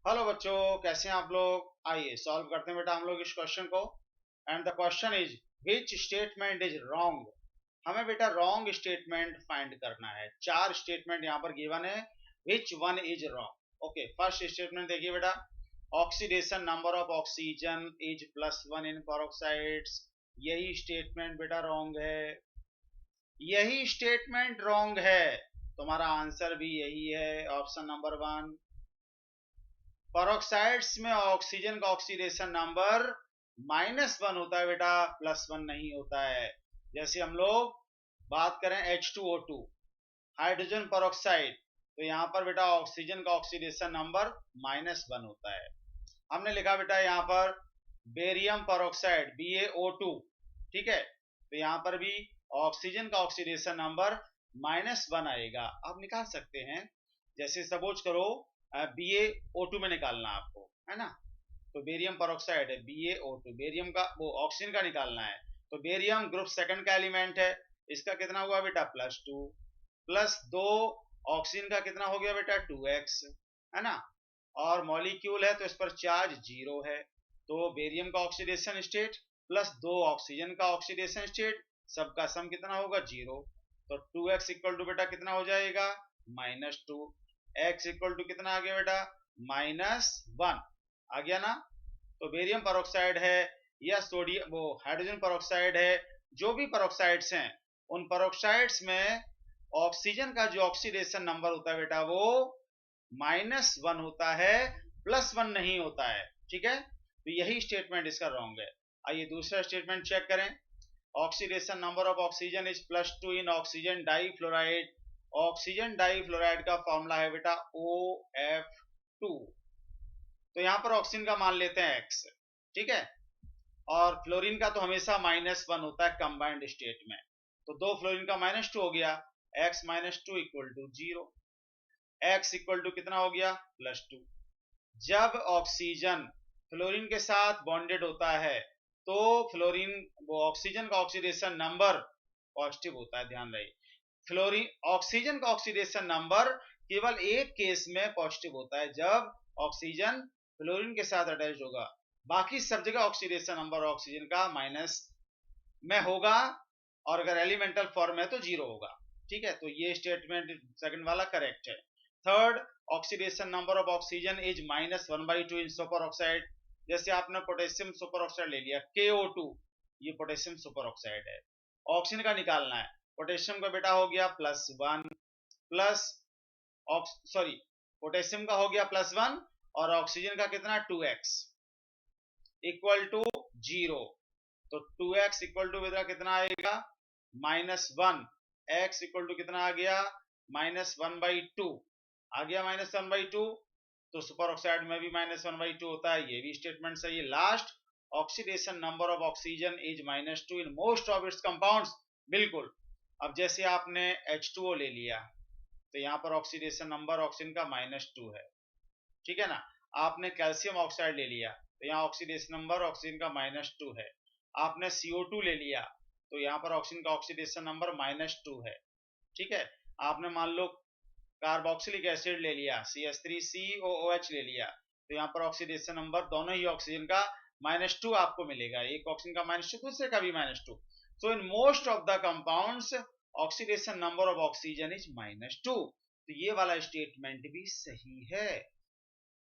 Hello बच्चों, कैसे हैं आप लोग। आइए सॉल्व करते हैं बेटा हम लोग इस क्वेश्चन को। And the question is which statement is wrong. हमें बेटा रॉन्ग स्टेटमेंट फाइंड करना है। चार स्टेटमेंट यहाँ पर गिवन है। Which one is wrong. Okay, first statement देखिए बेटा। Oxidation number of oxygen is +1 इन पेरोक्साइड्स। यही स्टेटमेंट बेटा रॉन्ग है। यही स्टेटमेंट रॉन्ग है। तुम्हारा आंसर भी यही है, ऑप्शन नंबर 1। पेरोक्साइड्स में ऑक्सीजन का ऑक्सीडेशन नंबर -1 होता है बेटा, +1 नहीं होता है। जैसे हम लोग बात करें H2O2 हाइड्रोजन पेरोक्साइड, तो यहाँ पर बेटा ऑक्सीजन का ऑक्सीडेशन नंबर -1 होता है। हमने लिखा बेटा यहाँ पर बेरियम पेरोक्साइड BaO2, ठीक है, तो यहाँ पर भी ऑक्सीजन का ऑक्सीडेशन नंबर -1 आएगा। आप निकाल सकते हैं। जैसे सपोज करो BaO2 में निकालना आपको, है ना। तो बेरियम पेरोक्साइड है BaO2, बेरियम का वो ऑक्सीजन का निकालना है। तो बेरियम ग्रुप सेकंड का एलिमेंट है, इसका कितना हुआ बेटा +2, +2 ऑक्सीजन का कितना हो गया बेटा 2x, है ना। और मॉलिक्यूल है तो इस पर चार्ज 0 है। तो बेरियम का ऑक्सीडेशन स्टेट +2 ऑक्सीजन का ऑक्सीडेशन स्टेट, सबका सम कितना होगा 0। तो 2x इक्वल टू बेटा कितना हो जाएगा -2। x इक्वल टू कितना आ गया बेटा -1 आ गया ना। तो बेरियम पेरोक्साइड है या सोडियम वो हाइड्रोजन पेरोक्साइड है, जो भी पेरोक्साइड्स हैं उन पेरोक्साइड्स में ऑक्सीजन का जो ऑक्सीडेशन नंबर होता है बेटा वो -1 होता है, +1 नहीं होता है। ठीक है, तो यही स्टेटमेंट इसका रॉन्ग है। आइए दूसरा स्टेटमेंट चेक करें। Oxidation number of oxygen is +2 in oxygen difluoride. Oxygen difluoride का फॉर्मूला है बेटा OF2। तो यहाँ पर ऑक्सीजन का मान लेते हैं x, ठीक है, और फ्लोरीन का तो हमेशा -1 होता है कंबाइंड स्टेट में। तो 2 फ्लोरीन का -2 हो गया, x -2 equal to 0। x equal to कितना हो गया +2। जब ऑक्सीजन फ्लोरीन के साथ बॉन्डेड होता है तो फ्लोरीन वो ऑक्सीजन का ऑक्सीडेशन नंबर पॉजिटिव होता है। ध्यान रहे, फ्लोरीन ऑक्सीजन का ऑक्सीडेशन नंबर केवल एक केस में पॉजिटिव होता है, जब ऑक्सीजन फ्लोरीन के साथ अटैच होगा। बाकी सब जगह ऑक्सीडेशन नंबर ऑक्सीजन का माइनस में होगा, और अगर एलिमेंटल फॉर्म है तो 0 होगा। ठीक है, तो ये स्टेटमेंट सेकंड वाला करेक्ट है। Third, oxidation number of oxygen is -1/2 in super oxide. जैसे आपने पोटेशियम सुपर ऑक्साइड ले लिया KO2, ये पोटेशियम सुपर ऑक्साइड है, ऑक्सीजन का निकालना है। पोटेशियम का बेटा हो गया +1 प्लस सॉरी पोटेशियम का हो गया +1 और ऑक्सीजन का कितना 2x इक्वल टू 0। तो 2x इक्वल टू बेटा कितना आएगा -1, x इक्वल टू कितना आ गया -1/2 आ गया -1/2। तो सुपर ऑक्साइड में भी -1/2 होता है, ये भी स्टेटमेंट सही है। Last, oxidation number of oxygen is -2 in most of its compounds. बिल्कुल। अब जैसे आपने H2O ले लिया, तो यहाँ पर ऑक्सीडेशन नंबर ऑक्सीजन का -2 है, ठीक है ना। आपने कैल्शियम ऑक्साइड ले लिया, तो यहाँ ऑक्सीडेशन नंबर ऑक्सीजन का -2 है। आपने CO2 ले लिया, तो यहाँ पर ऑक्सीजन का ऑक्सीडेशन नंबर -2 है, ठीक है। आपने मान लो कार्बोक्सिलिक एसिड ले लिया CH3COOH ले लिया, तो यहाँ पर ऑक्सीडेशन नंबर दोनों ही ऑक्सीजन का -2 आपको मिलेगा, एक ऑक्सीजन का -2 दूसरे का भी -2। So in most of the compounds oxidation number of oxygen is -2। तो ये वाला स्टेटमेंट भी सही है।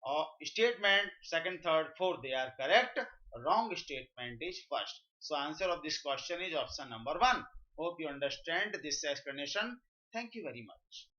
और statement second third fourth they are correct, wrong statement is first. So answer of this question is option number 1. Hope you understand this explanation. Thank you very much.